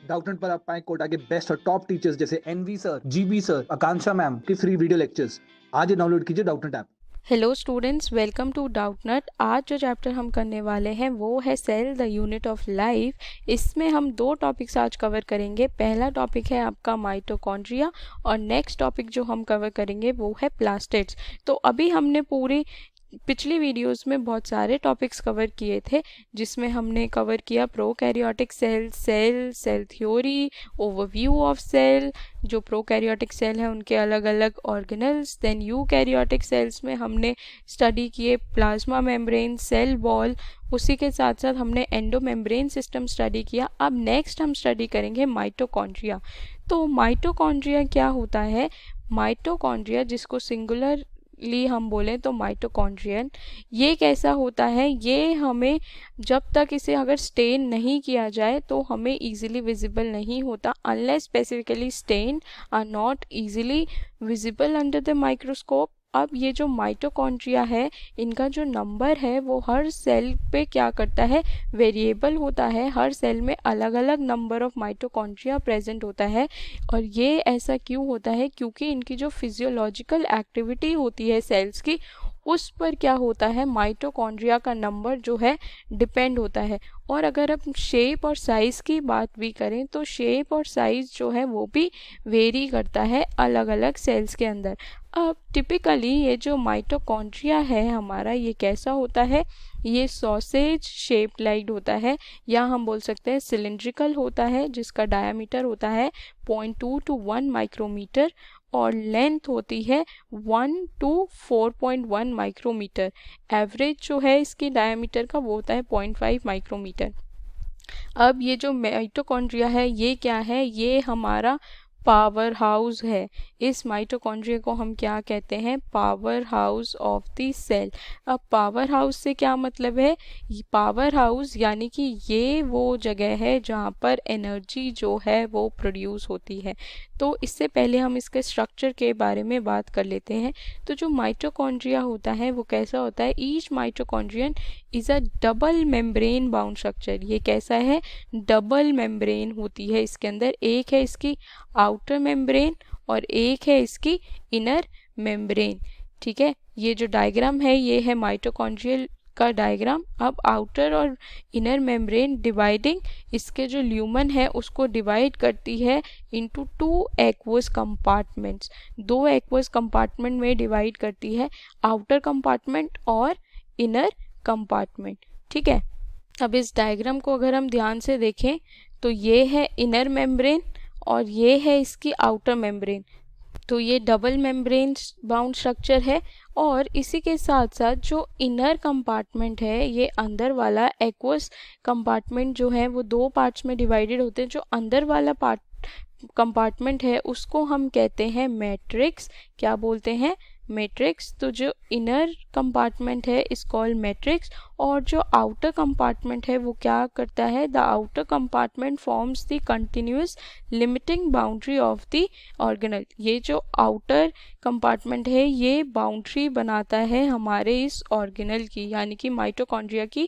Doubtnut पर आप पाएं कोटा के बेस्ट और टॉप टीचर्स जैसे NV sir, GB sir, Akanksha ma'am की फ्री वीडियो लेक्चर्स। आज ही डाउनलोड कीजिए Doubtnut app. Hello students, welcome to Doubtnut. आज जो चैप्टर हम करने वाले हैं वो है cell the unit of life. इसमें हम दो टॉपिक्स आज कवर करेंगे। पहला टॉपिक है आपका माइटोकॉन्ड्रिया और नेक्स्ट टॉपिक जो हम कवर करेंगे वो है प्लास्टिड्स। तो अभी हमने पूरी पिछली वीडियोस में बहुत सारे टॉपिक्स कवर किए थे, जिसमें हमने कवर किया prokaryotic cell theory, overview of cell, जो प्रोकैरियोटिक सेल है उनके अलग अलग ऑर्गेनल्स। देन यूकैरियोटिक सेल्स में हमने स्टडी किए प्लाज्मा मेम्ब्रेन, सेल वॉल, उसी के साथ साथ हमने एंडो मेम्ब्रेन सिस्टम स्टडी किया। अब नेक्स्ट हम स्टडी करेंगे माइटोकॉन्ड्रिया। तो माइटोकॉन्ड्रिया क्या होता है? माइटोकॉन्ड्रिया, जिसको सिंगुलर हम बोलें तो माइटोकॉन्ड्रियन, ये कैसा होता है? ये हमें जब तक इसे अगर स्टेन नहीं किया जाए तो हमें इजीली विजिबल नहीं होता, unless specifically stain are not easily visible under the microscope. अब ये जो माइटोकॉन्ड्रिया है, इनका जो नंबर है वो हर सेल पे क्या करता है? वेरिएबल होता है। हर सेल में अलग अलग नंबर ऑफ माइटोकॉन्ड्रिया प्रेजेंट होता है। और ये ऐसा क्यों होता है? क्योंकि इनकी जो फिजियोलॉजिकल एक्टिविटी होती है सेल्स की, उस पर क्या होता है? माइटोकॉन्ड्रिया का नंबर जो है डिपेंड होता है। और अगर हम शेप और साइज़ की बात भी करें तो शेप और साइज़ जो है वो भी वेरी करता है अलग अलग सेल्स के अंदर। अब टिपिकली ये जो माइटोकॉन्ड्रिया है हमारा, ये कैसा होता है? ये सॉसेज शेप लाइक होता है, या हम बोल सकते हैं सिलिंड्रिकल होता है, जिसका डायामीटर होता है 0.2 to 1 माइक्रोमीटर और लेंथ होती है 1 to 4.1 माइक्रोमीटर। एवरेज जो है इसकी डायामीटर का वो होता है 0.5 माइक्रोमीटर। अब ये जो माइटोकॉन्ड्रिया है ये क्या है? ये हमारा पावर हाउस है। इस माइटोकॉन्ड्रिया को हम क्या कहते हैं? Power house of the cell. अब पावर हाउस से क्या मतलब है? पावर हाउस यानी कि ये वो जगह है जहाँ पर एनर्जी जो है वो प्रोड्यूस होती है। तो इससे पहले हम इसके स्ट्रक्चर के बारे में बात कर लेते हैं। तो जो माइटोकॉन्ड्रिया होता है वो कैसा होता है? Each mitochondrion is a double membrane bound structure. ये कैसा है? डबल मेम्ब्रेन होती है इसके अंदर। एक है इसकी आउटर मेम्ब्रेन और एक है इसकी इनर मेम्ब्रेन। ठीक है, ये जो डायग्राम है ये है माइटोकॉन्ड्रियल का डायग्राम। अब आउटर और इनर मेम्ब्रेन डिवाइडिंग इसके जो ल्यूमन है उसको डिवाइड करती है into 2 aqueous compartments. 2 aqueous compartment में डिवाइड करती है, आउटर कंपार्टमेंट और इनर कंपार्टमेंट। ठीक है, अब इस डायग्राम को अगर हम ध्यान से देखें तो ये है इनर मेम्ब्रेन और ये है इसकी आउटर मेम्ब्रेन। तो ये डबल मेम्ब्रेन बाउंड स्ट्रक्चर है। और इसी के साथ साथ जो इनर कंपार्टमेंट है, ये अंदर वाला एक्वस कंपार्टमेंट जो है वो 2 पार्ट्स में डिवाइडेड होते हैं। जो अंदर वाला पार्ट कंपार्टमेंट है उसको हम कहते हैं मैट्रिक्स। क्या बोलते हैं? मैट्रिक्स। तो जो इनर कंपार्टमेंट है इस कॉल्ड मैट्रिक्स, और जो आउटर कंपार्टमेंट है वो क्या करता है? The outer compartment forms the continuous limiting boundary of the organelle. ये जो आउटर कंपार्टमेंट है ये बाउंड्री बनाता है हमारे इस ऑर्गेनल की, यानी कि माइटोकॉन्ड्रिया की।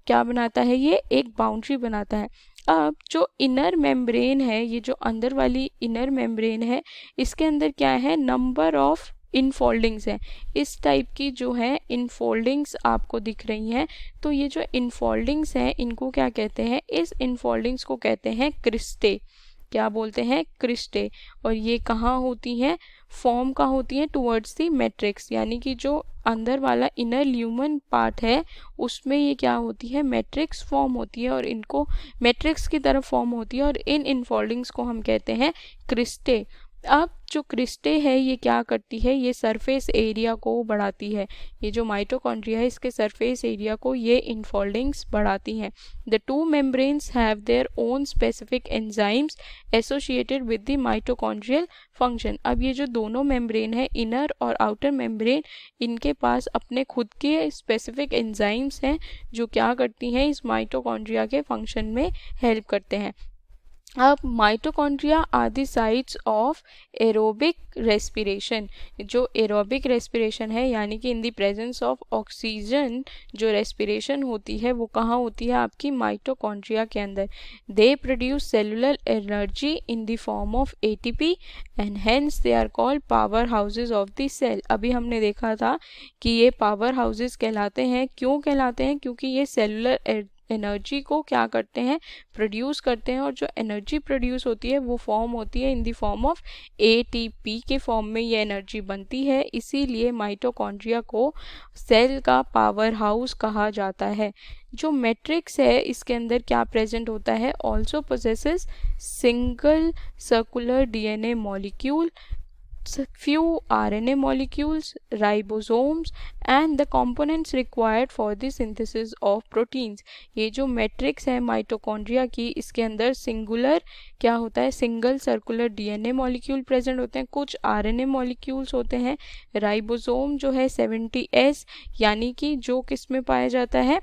क्या बनाता है? ये एक बाउंड्री बनाता है। अब जो इनर मेम्ब्रेन है, ये जो अंदर वाली इनर मेम्ब्रेन है, इसके अंदर क्या है? नंबर ऑफ इनफोल्डिंग्स हैं। इस टाइप की जो है इनफोल्डिंग्स आपको दिख रही हैं। तो ये जो इनफोल्डिंग्स हैं इनको क्या कहते हैं? इस इनफोल्डिंग्स को कहते हैं क्रिस्टे। क्या बोलते हैं? क्रिस्टे। और ये कहाँ होती हैं? फॉर्म कहाँ होती हैं? टुवर्ड्स दी मैट्रिक्स, यानी कि जो अंदर वाला इनर ल्यूमन पार्ट है उसमें ये क्या होती है? मैट्रिक्स फॉर्म होती है, और इनको मैट्रिक्स की तरफ फॉर्म होती है, और इन इनफोल्डिंग्स को हम कहते हैं क्रिस्टे। अब जो क्रिस्टे है ये क्या करती है? ये सरफेस एरिया को बढ़ाती है। ये जो माइटोकॉन्ड्रिया है इसके सरफेस एरिया को ये इनफोल्डिंग्स बढ़ाती हैं। The two membranes have their own specific enzymes associated with the mitochondrial function. अब ये जो दोनों मेम्ब्रेन है, इनर और आउटर मेम्ब्रेन, इनके पास अपने खुद के स्पेसिफिक एंजाइम्स हैं जो क्या करती हैं? इस माइटोकॉन्ड्रिया के फंक्शन में हेल्प करते हैं। अब mitochondria are the sites of aerobic respiration. जो एरोबिक रेस्पिरेशन है यानी कि in the presence of oxygen जो रेस्पिरेशन होती है वो कहाँ होती है, आपकी माइटोकॉन्ड्रिया के अंदर। They produce cellular energy in the form of ATP and hence they are called power houses of the cell. अभी हमने देखा था कि ये पावर हाउसेज कहलाते हैं। क्यों कहलाते हैं? क्योंकि ये सेलुलर एनर्जी को क्या करते हैं, प्रोड्यूस करते हैं, और जो एनर्जी प्रोड्यूस होती है वो फॉर्म होती है इन द फॉर्म ऑफ एटीपी के फॉर्म में ये एनर्जी बनती है। इसीलिए माइटोकॉन्ड्रिया को सेल का पावर हाउस कहा जाता है। जो मैट्रिक्स है इसके अंदर क्या प्रेजेंट होता है, also possesses single circular DNA molecule, few RNA molecules, ribosomes and the components required for the synthesis of proteins। ये जो मैट्रिक्स है माइटोकॉन्ड्रिया की, इसके अंदर सिंगुलर क्या होता है, single circular DNA molecule present होते हैं, कुछ आरएनए मॉलिक्यूल्स होते हैं, राइबोसोम जो है 70S यानी कि जो किस में पाया जाता है,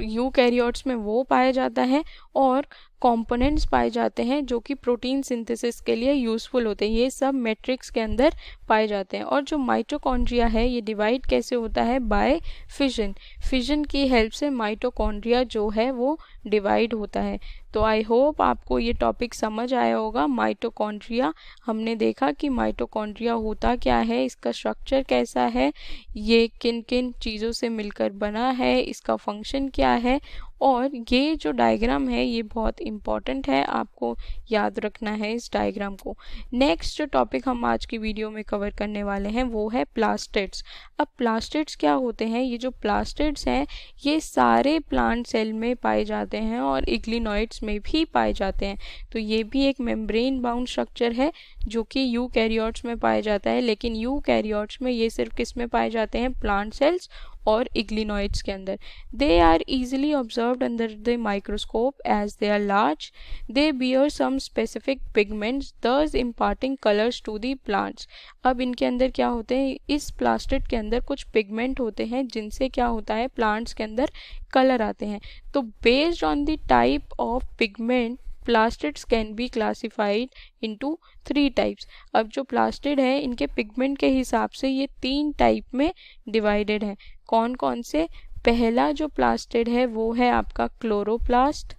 यूकैरियोट्स में वो पाया जाता है, और कंपोनेंट्स पाए जाते हैं जो कि प्रोटीन सिंथेसिस के लिए यूज़फुल होते हैं। ये सब मैट्रिक्स के अंदर पाए जाते हैं। और जो माइटोकॉन्ड्रिया है ये डिवाइड कैसे होता है, बाय फिजन। फिजन की हेल्प से माइटोकॉन्ड्रिया जो है वो डिवाइड होता है। तो आई होप आपको ये टॉपिक समझ आया होगा। माइटोकॉन्ड्रिया हमने देखा कि माइटोकॉन्ड्रिया होता क्या है, इसका स्ट्रक्चर कैसा है, ये किन किन चीज़ों से मिलकर बना है, इसका फंक्शन क्या है, और ये जो डायग्राम है ये बहुत इम्पॉर्टेंट है, आपको याद रखना है इस डायग्राम को। नेक्स्ट जो टॉपिक हम आज की वीडियो में कवर करने वाले हैं वो है प्लास्टिड्स। अब प्लास्टिड्स क्या होते हैं, ये जो प्लास्टिड्स हैं ये सारे प्लांट सेल में पाए जाते हैं और इग्लिनॉइड्स में भी पाए जाते हैं। तो ये भी एक मेम्ब्रेन बाउंड स्ट्रक्चर है जो कि यूकैरियोट्स में पाया जाता है, लेकिन यूकैरियोट्स में ये सिर्फ किस में पाए जाते हैं, प्लांट सेल्स और इग्लिनॉइड्स के अंदर। They are easily observed under the microscope as they are large. They bear some specific pigments, thus imparting colors to the plants। अब इनके अंदर क्या होते हैं, इस प्लास्टिड के अंदर कुछ पिगमेंट होते हैं जिनसे क्या होता है, प्लांट्स के अंदर कलर आते हैं। तो based on the type of pigment plastids can be classified into 3 types. अब जो प्लास्टिड है इनके पिगमेंट के हिसाब से ये 3 टाइप में डिवाइडेड है। कौन कौन से? पहला जो प्लास्टिड है वो है आपका क्लोरोप्लास्ट,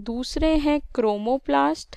दूसरे हैं क्रोमोप्लास्ट,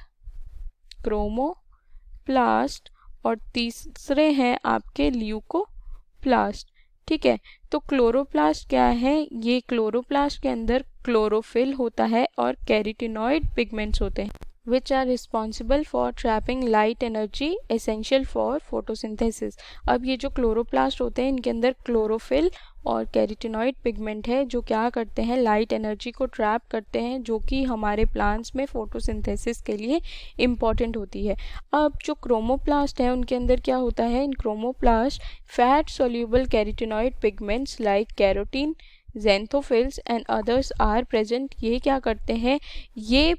और तीसरे हैं आपके ल्यूकोप्लास्ट। ठीक है, तो क्लोरोप्लास्ट क्या है, ये क्लोरोप्लास्ट के अंदर क्लोरोफिल होता है और कैरोटीनॉइड पिगमेंट्स होते हैं which are responsible for trapping light energy essential for photosynthesis। अब ये जो क्लोरोप्लास्ट होते हैं इनके अंदर क्लोरोफिल और कैरोटीनॉइड पिगमेंट है जो क्या करते हैं, लाइट एनर्जी को ट्रैप करते हैं, जो कि हमारे प्लांट्स में फोटोसिंथेसिस के लिए इम्पॉर्टेंट होती है। अब जो क्रोमोप्लास्ट है उनके अंदर क्या होता है, in chromoplast fat soluble carotenoid pigments like carotene, xanthophylls and others are present. ये क्या करते हैं, ये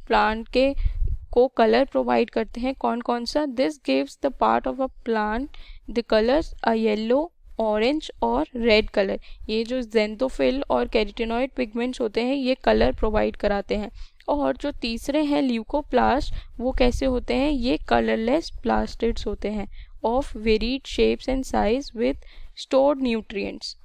प्लांट के को कलर प्रोवाइड करते हैं। कौन कौन सा? This gives the part of a plant the colours a yellow, orange और रेड कलर। ये जो ज़ैंथोफिल और कैरोटीनॉइड पिगमेंट्स होते हैं ये कलर प्रोवाइड कराते हैं। और जो तीसरे हैं ल्यूकोप्लास्ट, वो कैसे होते हैं, ये कलरलेस प्लास्टिड्स होते हैं of varied shapes and size with stored nutrients.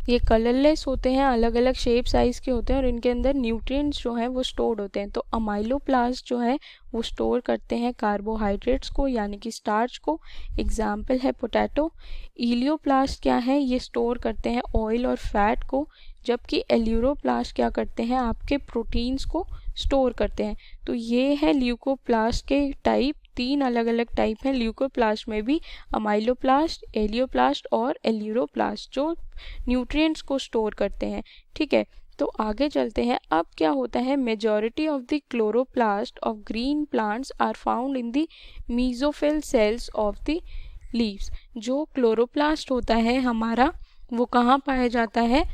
ये कलरलेस होते हैं, अलग अलग शेप साइज़ के होते हैं और इनके अंदर न्यूट्रिएंट्स जो हैं वो स्टोर्ड होते हैं। तो अमाइलोप्लास्ट जो है वो स्टोर करते हैं कार्बोहाइड्रेट्स को यानी कि स्टार्च को, एग्जाम्पल है पोटैटो। इलियोप्लास्ट क्या है, ये स्टोर करते हैं ऑयल और फैट को, जबकि एल्यूरोप्लास्ट क्या करते हैं, आपके प्रोटीन्स को स्टोर करते हैं। तो ये है ल्यूकोप्लास्ट के टाइप, 3 अलग अलग टाइप हैं ल्यूकोप्लास्ट में भी, अमाइलोप्लास्ट, एलियोप्लास्ट और एल्यूरोप्लास्ट, जो न्यूट्रिएंट्स को स्टोर करते हैं। ठीक है, तो आगे चलते हैं। अब क्या होता है, majority of the chloroplast of green plants are found in the mesophyll cells of the leaves. जो क्लोरोप्लास्ट होता है हमारा वो कहाँ पाया जाता है,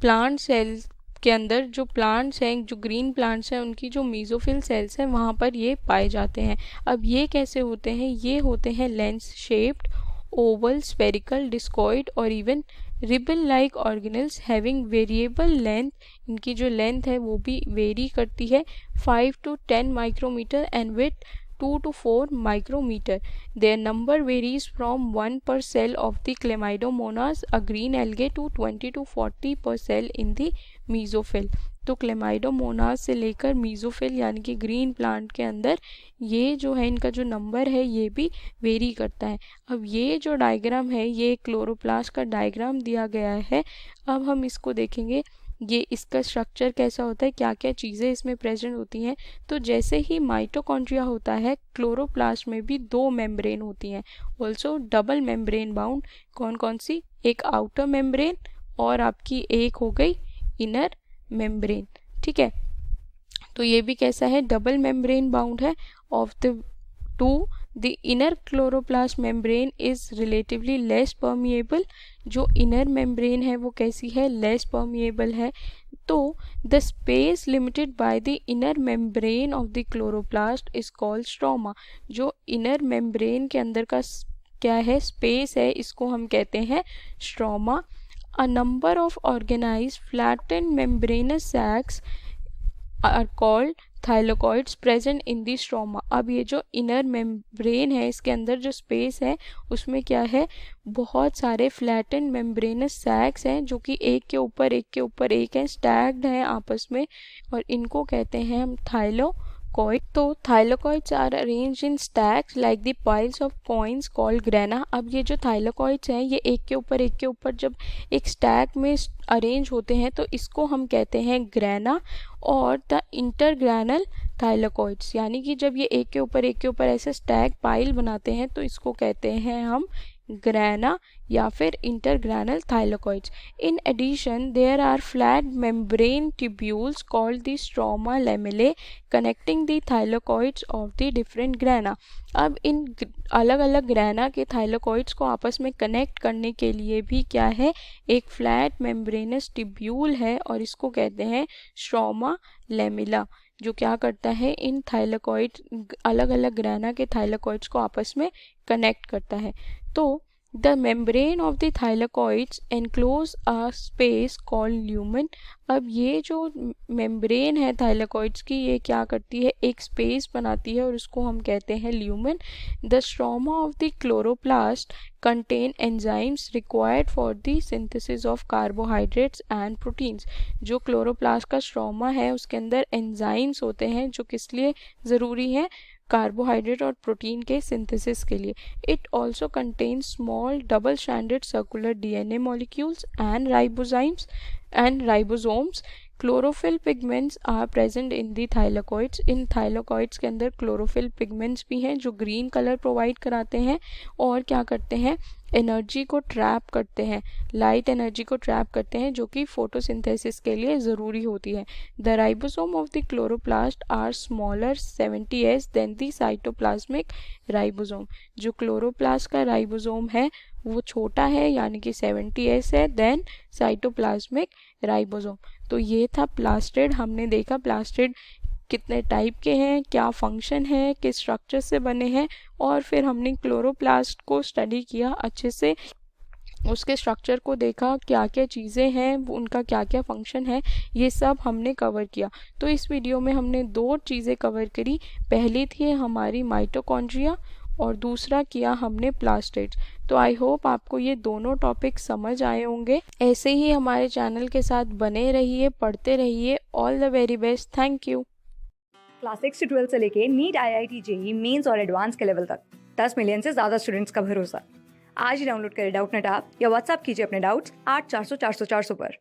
प्लांट सेल्स के अंदर। जो प्लांट्स हैं, जो ग्रीन प्लांट्स हैं, उनकी जो मीजोफिल सेल्स हैं वहाँ पर ये पाए जाते हैं। अब ये कैसे होते हैं, ये होते हैं lens shaped, oval, spherical, discoid और even ribbon like organelles having variable length, इनकी जो लेंथ है वो भी वेरी करती है 5 to 10 micrometre and with 2 to 4 micrometer. Their number varies from 1 per cell of the Chlamydomonas, a green algae, to 20 to 40 per cell in the mesophil. तो Chlamydomonas से लेकर मीजोफिल यानी कि ग्रीन प्लांट के अंदर ये जो है इनका जो नंबर है ये भी वेरी करता है। अब ये जो डायग्राम है ये क्लोरोप्लास्ट का डायग्राम दिया गया है। अब हम इसको देखेंगे ये इसका स्ट्रक्चर कैसा होता है, क्या क्या चीज़ें इसमें प्रेजेंट होती हैं। तो जैसे ही माइटोकॉन्ड्रिया होता है क्लोरोप्लास्ट में भी 2 मेम्ब्रेन होती हैं, ऑल्सो डबल मेम्ब्रेन बाउंड। कौन कौन सी, एक आउटर मेम्ब्रेन और आपकी एक हो गई इनर मेम्ब्रेन, ठीक है। तो ये भी कैसा है, डबल मेम्ब्रेन बाउंड है of the two. The inner chloroplast membrane is relatively less permeable, जो इनर मेम्ब्रेन है वो कैसी है, लेस परमिएबल है। तो the space limited by the inner membrane of the chloroplast is called stroma. जो inner membrane के अंदर का क्या है, स्पेस है, इसको हम कहते हैं stroma. A number of organized flattened membranous sacs are called thylakoids present in the stroma. अब ये जो इनर मेम्ब्रेन है इसके अंदर जो स्पेस है उसमें क्या है, बहुत सारे फ्लैटेंड मेम्ब्रेनस सैक्स हैं जो कि एक के ऊपर एक के ऊपर एक हैं, स्टैक्ड हैं आपस में, और इनको कहते हैं हम थाइलोकॉइड। तो thylakoids are arranged in stacks like the piles of coins called grana. अब ये जो थाइलोकॉइड्स हैं ये एक के ऊपर जब एक स्टैक में अरेंज होते हैं तो इसको हम कहते हैं ग्रेना और द इंटरग्रैनल थाइलोकॉइड्स, यानी कि जब ये एक के ऊपर ऐसे स्टैक पाइल बनाते हैं तो इसको कहते हैं हम ग्रेना या फिर intergranal thylakoids. In addition there are flat membrane tubules called the stroma lamellae connecting the thylakoids of the different grana. अब इन अलग अलग ग्रेना के थाइलोकॉइड्स को आपस में कनेक्ट करने के लिए भी क्या है, एक फ्लैट मेम्ब्रेनस ट्यूब्यूल है और इसको कहते हैं स्ट्रोमा लेमिला, जो क्या करता है, इन थाइलोकॉइड अलग अलग ग्रेना के थाइलोकॉइड्स को आपस में कनेक्ट करता है। तो the membrane of the thylakoids enclose a space called lumen. अब ये जो मेम्ब्रेन है थाइलोकॉइड्स की ये क्या करती है, एक स्पेस बनाती है और उसको हम कहते हैं lumen. The stroma of the chloroplast contain enzymes required for the synthesis of carbohydrates and proteins. जो क्लोरोप्लास्ट का स्ट्रोमा है उसके अंदर एंजाइम्स होते हैं जो किस लिए ज़रूरी हैं, कार्बोहाइड्रेट और प्रोटीन के सिंथेसिस के लिए। It also contains small double stranded circular DNA molecules and ribosomes. Chlorophyll pigments are present in the thylakoids. इन थाइलोकॉइड्स के अंदर क्लोरोफिल पिगमेंट्स भी हैं जो ग्रीन कलर प्रोवाइड कराते हैं और क्या करते हैं, एनर्जी को ट्रैप करते हैं, लाइट एनर्जी को ट्रैप करते हैं जो कि फोटोसिंथेसिस के लिए ज़रूरी होती है। The ribosome of the chloroplast are smaller 70s than the cytoplasmic ribosome. जो क्लोरोप्लास्ट का राइबोसोम है वो छोटा है यानी कि 70s है देन साइटोप्लाज्मिक राइबोसोम। तो ये था प्लास्टिड। हमने देखा प्लास्टिड कितने टाइप के हैं, क्या फंक्शन है, किस स्ट्रक्चर से बने हैं, और फिर हमने क्लोरोप्लास्ट को स्टडी किया अच्छे से, उसके स्ट्रक्चर को देखा, क्या क्या चीज़ें हैं, उनका क्या क्या फंक्शन है, ये सब हमने कवर किया। तो इस वीडियो में हमने 2 चीज़ें कवर करी। पहली थी हमारी माइटोकॉन्ड्रिया और दूसरा किया हमने प्लास्टिड्स। तो आई होप आपको ये दोनों टॉपिक समझ आए होंगे। ऐसे ही हमारे चैनल के साथ बने रहिए, पढ़ते रहिए। All the very best, thank you. Class 6 से 12 से लेके नीट, IIT, JEE मेंस और एडवांस के लेवल तक 10 मिलियन से ज़्यादा स्टूडेंट्स का भरोसा। आज ही डाउनलोड करें डाउटनेट ऐप या व्हाट्सएप कीजिए अपने डाउट्स 8400 400 400 पर।